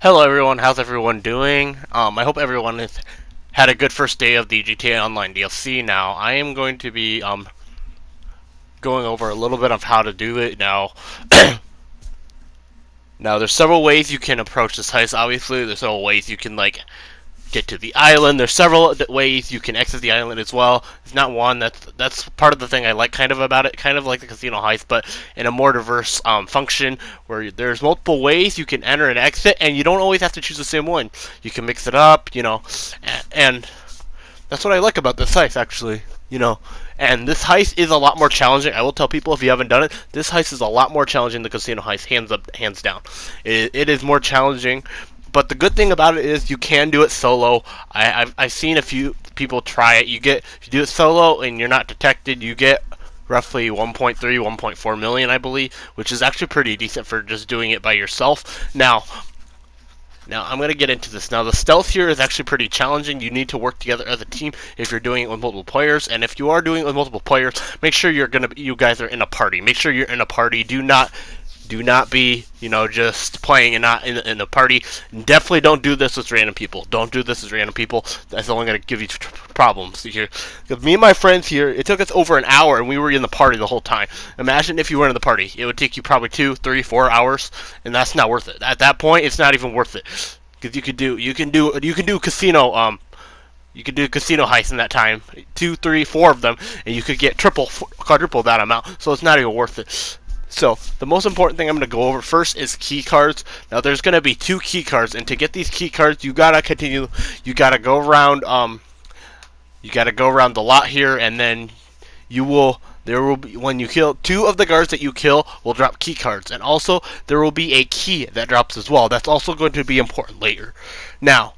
Hello everyone, how's everyone doing? I hope everyone has had a good first day of the GTA Online DLC. Now, I am going to be going over a little bit of how to do it now. Now, there's several ways you can approach this heist. Obviously, there's several ways you can get to the island. There's several ways you can exit the island as well. It's not one. That's part of the thing I like kind of about it, kind of like the casino heist, but in a more diverse function where there's multiple ways you can enter and exit, and you don't always have to choose the same one. You can mix it up, and that's what I like about this heist, actually. And this heist is a lot more challenging. I will tell people, if you haven't done it, this heist is a lot more challenging than the casino heist, hands up, hands down. It is more challenging, but the good thing about it is you can do it solo. I've seen a few people try it. If you do it solo and you're not detected, you get roughly 1.3, 1.4 million, I believe, which is actually pretty decent for just doing it by yourself. Now, I'm going to get into this. Now, the stealth here is actually pretty challenging. You need to work together as a team if you're doing it with multiple players. And if you are doing it with multiple players, make sure you guys are in a party. Make sure you're in a party. Do not be, just playing and not in the party. And definitely don't do this with random people. Don't do this with random people. That's only going to give you problems here. Because me and my friends here, it took us over an hour, and we were in the party the whole time. Imagine if you were in the party. It would take you probably 2, 3, 4 hours, and that's not worth it. At that point, it's not even worth it. Because you could do casino you could do casino heists in that time, 2, 3, 4 of them, and you could get triple, quadruple that amount. So it's not even worth it. So the most important thing I'm going to go over first is key cards. Now there's going to be 2 key cards, and to get these key cards, you gotta continue. You gotta go around. You gotta go around the lot here, and then there will be, when you kill 2 of the guards that you kill, will drop key cards, and also there will be a key that drops as well. That's also going to be important later. Now,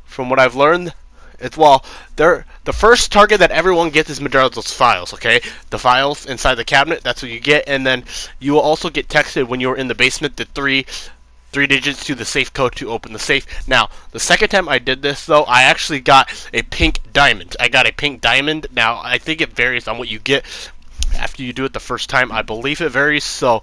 from what I've learned, the first target that everyone gets is Medrano's files, okay? The files inside the cabinet, that's what you get, and then you will also get texted when you're in the basement the three digits to the safe code to open the safe. Now, the second time I did this, though, I actually got a pink diamond. I got a pink diamond. Now, I think it varies on what you get after you do it the first time. I believe it varies, so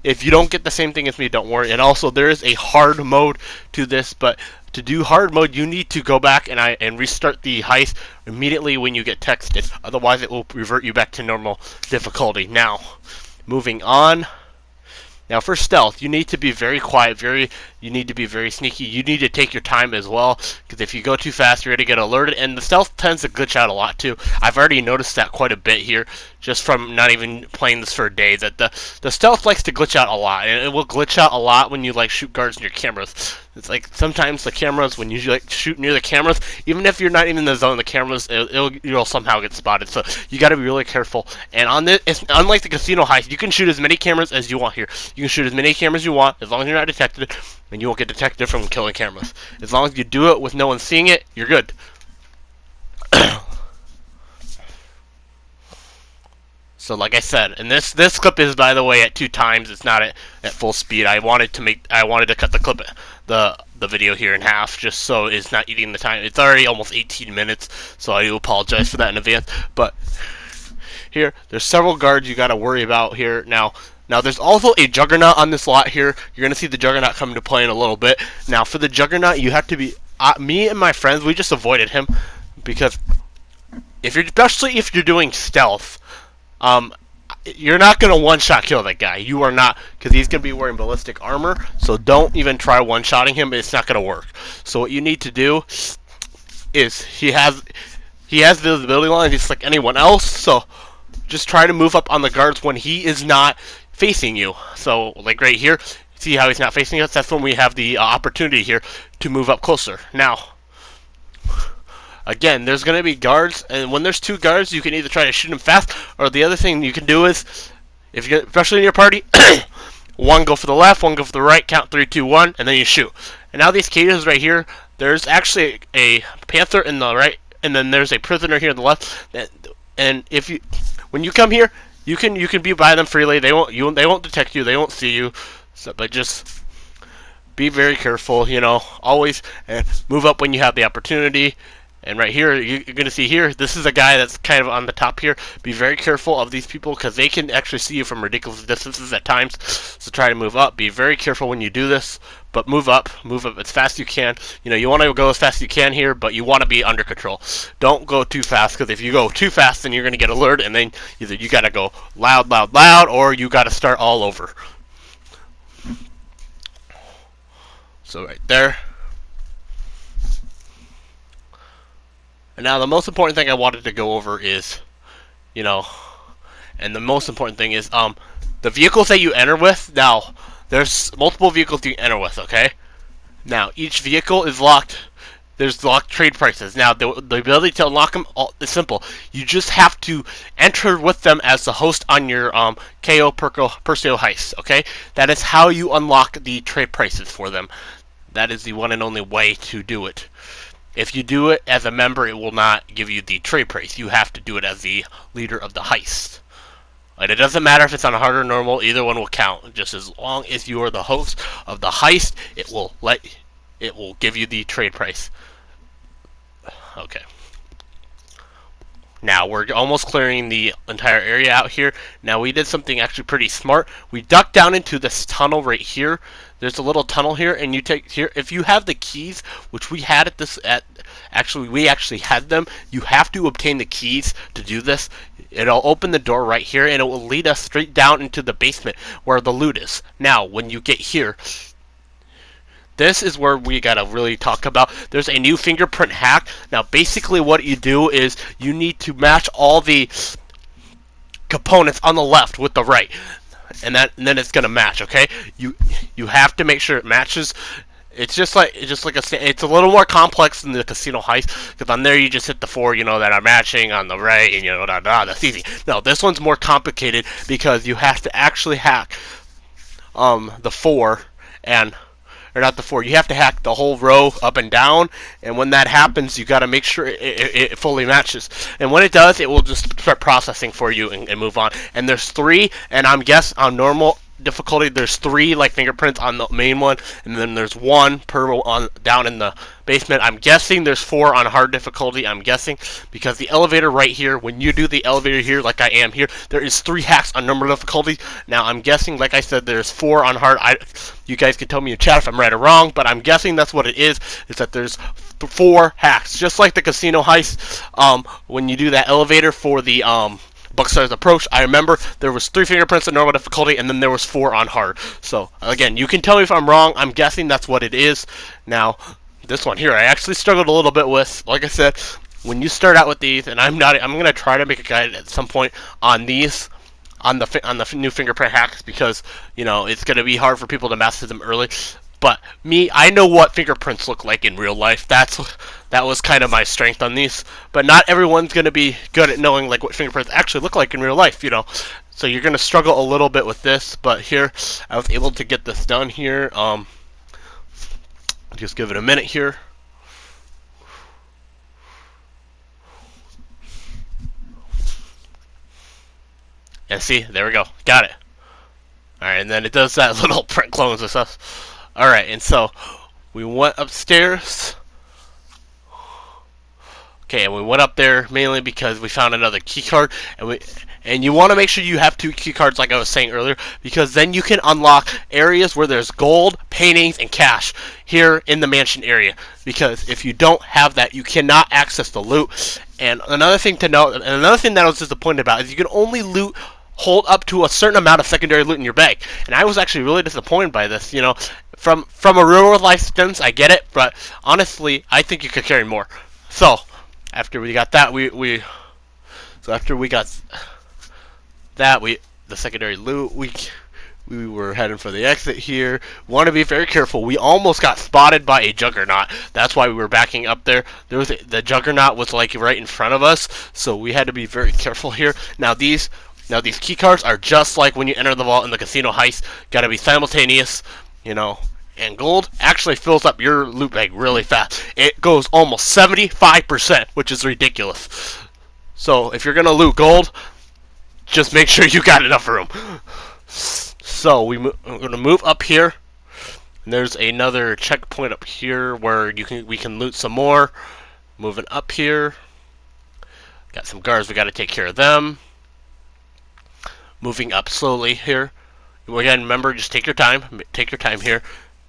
if you don't get the same thing as me, don't worry. And also, there is a hard mode to this, but to do hard mode, you need to go back and restart the heist immediately when you get texted. Otherwise, it will revert you back to normal difficulty. Now, moving on. Now, for stealth, you need to be very quiet. You need to be very sneaky. You need to take your time as well, because if you go too fast, you're going to get alerted. And the stealth tends to glitch out a lot too. I've already noticed that quite a bit here, just from not even playing this for a day. That the stealth likes to glitch out a lot, and it will glitch out a lot when you shoot guards in your cameras. It's like sometimes the cameras, when you shoot near the cameras, even if you're not even in the zone, the cameras you'll somehow get spotted. So you got to be really careful. And on this, it's unlike the casino heist. You can shoot as many cameras as you want here. You can shoot as many cameras as you want, as long as you're not detected, and you won't get detected from killing cameras. As long as you do it with no one seeing it, you're good. So like I said, and this clip is, by the way, at 2 times. It's not at full speed. I wanted to cut the video here in half, just so it's not eating the time. It's already almost 18 minutes, so I do apologize for that in advance. But here, there's several guards you got to worry about here. Now there's also a Juggernaut on this lot here. You're gonna see the Juggernaut come into play in a little bit. Now for the Juggernaut, you have to be. Me and my friends, we just avoided him, because especially if you're doing stealth. You're not going to one-shot kill that guy. You are not, because he's going to be wearing ballistic armor, so don't even try one-shotting him. It's not going to work. So what you need to do is, he has visibility lines just like anyone else, so just try to move up on the guards when he is not facing you. So, like right here, see how he's not facing us? That's when we have the opportunity here to move up closer. Now, again, there's going to be guards, and when there's 2 guards, you can either try to shoot them fast, or the other thing you can do is, if you especially in your party, one go for the left, one go for the right, count 3, 2, 1, and then you shoot. And now these cages right here, there's actually a panther in the right, and then there's a prisoner here on the left. And when you come here, you can be by them freely. They won't detect you. They won't see you. So, but just be very careful. Always move up when you have the opportunity. And right here, you're going to see here, this is a guy that's kind of on the top here. Be very careful of these people because they can actually see you from ridiculous distances at times. So try to move up. Be very careful when you do this, but move up as fast as you can. You know, you want to go as fast as you can here, but you want to be under control. Don't go too fast because if you go too fast, then you're going to get alerted, and then either you got to go loud, loud, loud, or you got to start all over. So right there. And now the most important thing I wanted to go over is, you know, and the most important thing is the vehicles that you enter with. Now, there's multiple vehicles you enter with, okay? Now, each vehicle is locked. There's locked trade prices. Now, the ability to unlock them is simple. You just have to enter with them as the host on your Cayo Perico Heist, okay? That is how you unlock the trade prices for them. That is the one and only way to do it. If you do it as a member, it will not give you the trade price. You have to do it as the leader of the heist. And it doesn't matter if it's on hard or normal, either one will count. Just as long as you are the host of the heist, it will give you the trade price. Okay. Now, we're almost clearing the entire area out here. Now, we did something actually pretty smart. We ducked down into this tunnel right here. There's a little tunnel here, and you take here. If you have the keys, which we had we actually had them. You have to obtain the keys to do this. It'll open the door right here, and it will lead us straight down into the basement where the loot is. Now, when you get here, this is where we gotta really talk about. There's a new fingerprint hack. Now, basically, what you do is you need to match all the components on the left with the right, and then it's gonna match. Okay, you have to make sure it matches. It's just like it's a little more complex than the casino heist, because on there you just hit the 4, that are matching on the right, and that's easy. No, this one's more complicated because you have to actually hack the 4 or not the 4. You have to hack the whole row up and down, and when that happens, you got to make sure it fully matches. And when it does, it will just start processing for you and move on. And there's 3, and I'm guessing on normal difficulty, there's 3 like fingerprints on the main one, and then there's 1 per on down in the basement. I'm guessing there's 4 on hard difficulty. I'm guessing because the elevator right here, when you do the elevator here, like I am here, there is 3 hacks on normal difficulty. Now I'm guessing, like I said, there's 4 on hard. You guys can tell me in chat if I'm right or wrong, but I'm guessing that's what it is that there's 4 hacks, just like the casino heist. When you do that elevator for the Buckstar's approach, I remember there was 3 fingerprints on normal difficulty, and then there was 4 on hard. So again, you can tell me if I'm wrong. I'm guessing that's what it is. Now, this one here, I actually struggled a little bit with. Like I said, when you start out with these, and I'm gonna try to make a guide at some point on these, on the new fingerprint hacks, because it's gonna be hard for people to master them early. But I know what fingerprints look like in real life. That was kind of my strength on these. But not everyone's going to be good at knowing like what fingerprints actually look like in real life, So you're going to struggle a little bit with this. But here, I was able to get this done here. Just give it a minute here. And see, there we go. Got it. Alright, and then it does that little print clones and stuff. Alright, and so we went upstairs. Okay, and we went up there mainly because we found another key card, and you want to make sure you have 2 key cards, like I was saying earlier, because then you can unlock areas where there's gold, paintings, and cash here in the mansion area. Because if you don't have that, you cannot access the loot. And another thing to note, and another thing that I was disappointed about, is you can only hold up to a certain amount of secondary loot in your bag. And I was actually really disappointed by this. From a real life sense, I get it, but honestly, I think you could carry more. So after we got that, the secondary loot, we were heading for the exit here. We want to be very careful. We almost got spotted by a juggernaut. That's why we were backing up there. The juggernaut was like right in front of us, so we had to be very careful here. Now these key cards are just like when you enter the vault in the casino heist. Gotta be simultaneous, And gold actually fills up your loot bag really fast. It goes almost 75%, which is ridiculous. So if you're gonna loot gold, just make sure you got enough room. So we're gonna move up here, and there's another checkpoint up here where we can loot some more. Moving up here. Got some guards, we got to take care of them. Moving up slowly here. Again, remember, just take your time. Take your time here.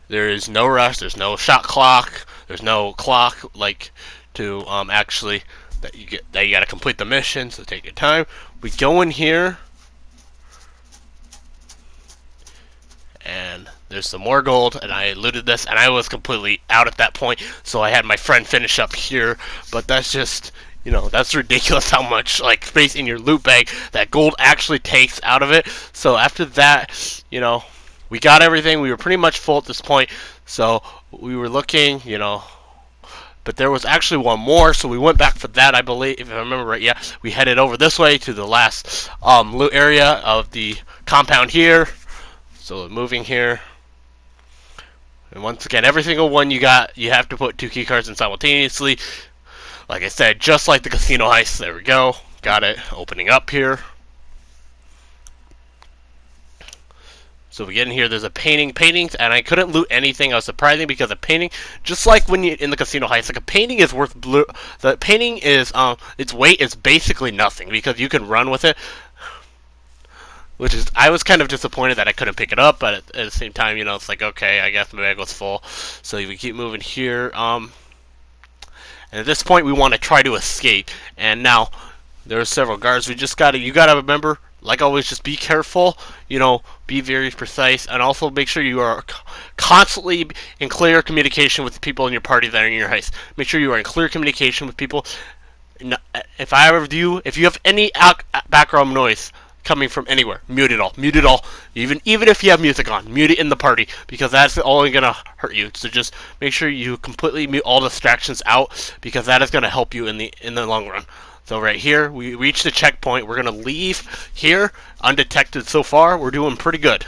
There is no rush. There's no shot clock. There's no clock like to actually that you got to complete the mission. So take your time. We go in here, and there's some more gold. And I looted this, and I was completely out at that point. So I had my friend finish up here. But that's just, you know, that's ridiculous how much like space in your loot bag that gold actually takes out of it. So after that, you know, we got everything. We were pretty much full at this point. So we were looking, you know, but there was actually one more. So we went back for that, I believe, if I remember right. Yeah, we headed over this way to the last loot area of the compound here. So moving here. And once again, every single one you have to put 2 key cards in simultaneously. Like I said, just like the casino heist. There we go. Got it. Opening up here. So we get in here. There's a paintings, and I couldn't loot anything. I was surprising because a painting, just like when you in the casino heist, like a painting is worth blue. The painting is its weight is basically nothing because you can run with it. Which is, I was kind of disappointed that I couldn't pick it up, but at the same time, you know, it's like, okay, I guess my bag was full. So we keep moving here. And at this point, we want to try to escape. And now, there are several guards. You gotta remember, like always, just be careful. You know, be very precise, and also make sure you are constantly in clear communication with the people in your party that are in your heist. Make sure you are in clear communication with people. If you have any background noise coming from anywhere, mute it all. Mute it all. Even if you have music on, mute it in the party, because that's only gonna hurt you. So just make sure you completely mute all distractions out, because that is gonna help you in the long run. So right here, we reached the checkpoint. We're gonna leave here undetected so far. We're doing pretty good.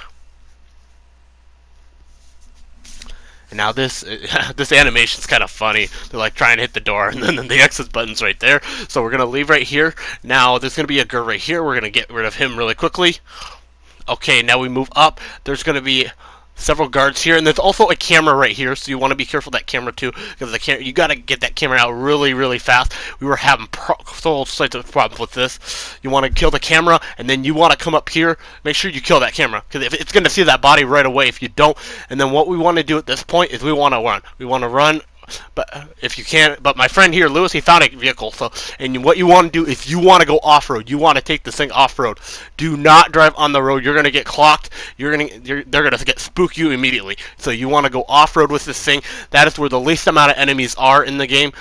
And now this animation's kind of funny. They're like trying to hit the door, and then the exit button's right there. So we're gonna leave right here. Now there's gonna be a guard right here. We're gonna get rid of him really quickly. Okay, now we move up. There's gonna be several guards here, and there's also a camera right here, so you want to be careful of that camera too, because you got to get that camera out really fast. We were having so such a problem with this. You want to kill the camera, and then you want to come up here. Make sure you kill that camera, because it's going to see that body right away if you don't. And then what we want to do at this point is we want to run. We want to run. But if you can't, but my friend here, Lewis, he found a vehicle. So, and what you want to do is you want to go off-road. You want to take this thing off-road. Do not drive on the road. You're gonna get clocked. They're gonna spook you immediately. So you want to go off-road with this thing. That is where the least amount of enemies are in the game.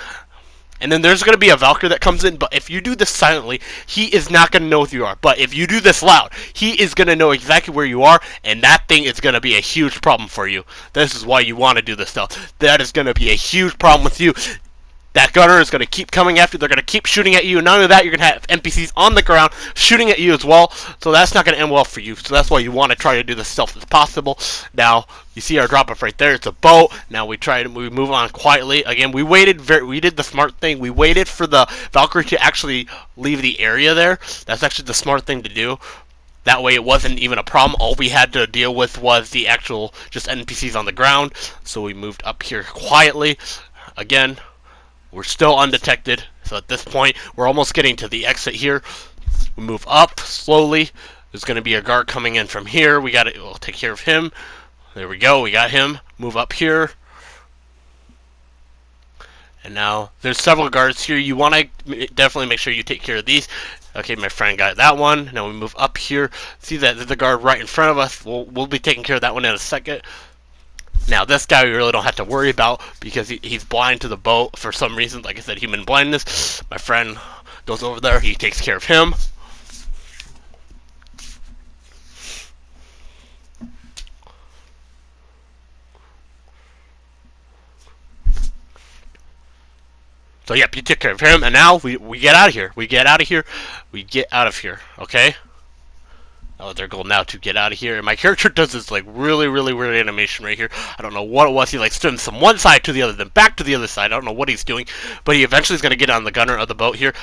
And then there's going to be a Valkyrie that comes in, but if you do this silently, he is not going to know who you are. But if you do this loud, he is going to know exactly where you are, and that thing is going to be a huge problem for you. This is why you want to do this stuff. That is going to be a huge problem with you. That gunner is going to keep coming after you. They're going to keep shooting at you. And not only that, you're going to have NPCs on the ground shooting at you as well. So that's not going to end well for you. So that's why you want to try to do this stealth as possible. Now, you see our drop-off right there. It's a boat. Now we move on quietly. Again, we did the smart thing. We waited for the Valkyrie to actually leave the area there. That's actually the smart thing to do. That way it wasn't even a problem. All we had to deal with was the actual just NPCs on the ground. So we moved up here quietly. Again, we're still undetected, so at this point, we're almost getting to the exit here. We move up slowly. There's going to be a guard coming in from here. We'll take care of him. There we go. We got him. Move up here. And now, there's several guards here. You want to definitely make sure you take care of these. Okay, my friend got that one. Now we move up here. See that there's a guard right in front of us. We'll be taking care of that one in a second. Now, this guy we really don't have to worry about because he's blind to the boat for some reason. Like I said, human blindness. My friend goes over there. He takes care of him. So, yep, you take care of him. And now we get out of here. We get out of here. We get out of here. Okay? Oh, their goal now to get out of here. And my character does this like really weird animation right here. I don't know what it was. He like swims from one side to the other, then back to the other side. I don't know what he's doing, but he eventually is going to get on the gunner of the boat here.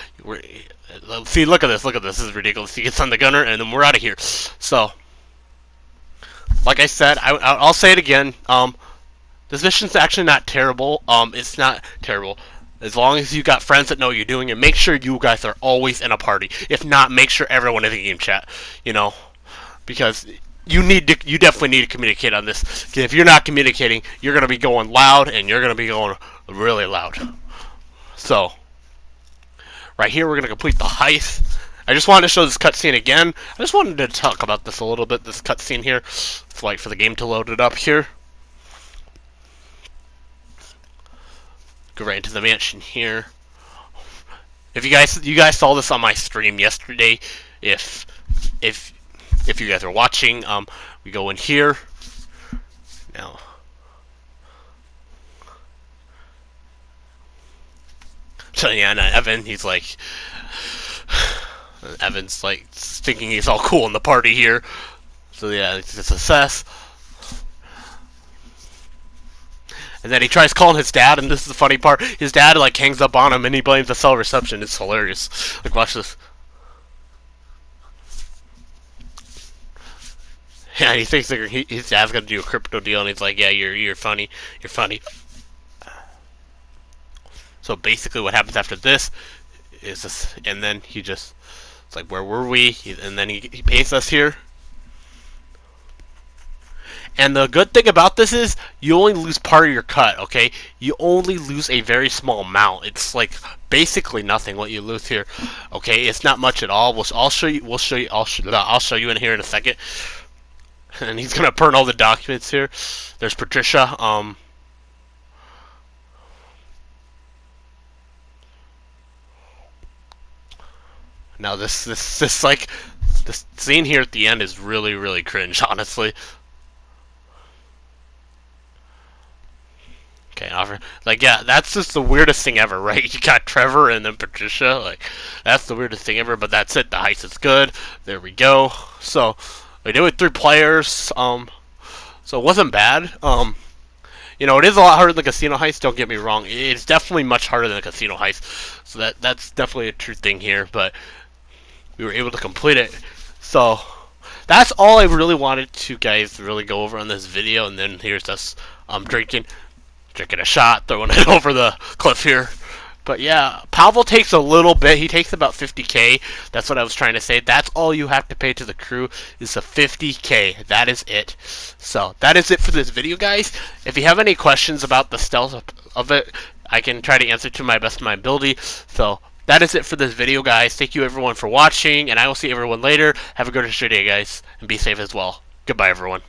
See, look at this. Look at this. This is ridiculous. He gets on the gunner, and then we're out of here. So, like I said, I'll say it again. This mission's actually not terrible. It's not terrible. As long as you got friends that know what you're doing, and make sure you guys are always in a party. If not, make sure everyone is in game chat. You know, because you definitely need to communicate on this. 'Cause if you're not communicating, you're gonna be going loud, and you're gonna be going really loud. So, right here, we're gonna complete the heist. I just wanted to show this cutscene again. I just wanted to talk about this a little bit. This cutscene here. It's like for the game to load it up here. Go right into the mansion here. If you guys saw this on my stream yesterday, if you guys are watching, we go in here now. So yeah, and Evan, he's like, Evan's like thinking he's all cool in the party here. So yeah, it's a success. And then he tries calling his dad, and this is the funny part. His dad like hangs up on him, and he blames the cell reception. It's hilarious. Like, watch this. Yeah, he thinks that his dad's gonna do a crypto deal, and he's like, "Yeah, you're funny, you're funny." So basically, what happens after this is this, and then he just, it's like, where were we? And then he paints us here. And the good thing about this is you only lose part of your cut, okay? You only lose a very small amount. It's like basically nothing what you lose here, okay? It's not much at all. I'll show you. I'll show you in here in a second. And he's gonna burn all the documents here. There's Patricia. Now this like this scene here at the end is really cringe, honestly. Okay, like, yeah, that's just the weirdest thing ever, right? You got Trevor and then Patricia, like, that's the weirdest thing ever, but that's it. The heist is good. There we go. So, we did it with 3 players, so it wasn't bad. You know, it is a lot harder than the casino heist, don't get me wrong. It's definitely much harder than the casino heist, so that's definitely a true thing here, but we were able to complete it. So, that's all I really wanted to, guys, really go over on this video, and then here's us drinking a shot, throwing it over the cliff here. But yeah, Pavel takes a little bit. He takes about 50K. That's what I was trying to say. That's all you have to pay to the crew is a 50K. That is it. So that is it for this video, guys. If you have any questions about the stealth of it, I can try to answer to my best of my ability. So that is it for this video, guys. Thank you everyone for watching, and I will see everyone later. Have a good rest of your day, guys, and be safe as well. Goodbye, everyone.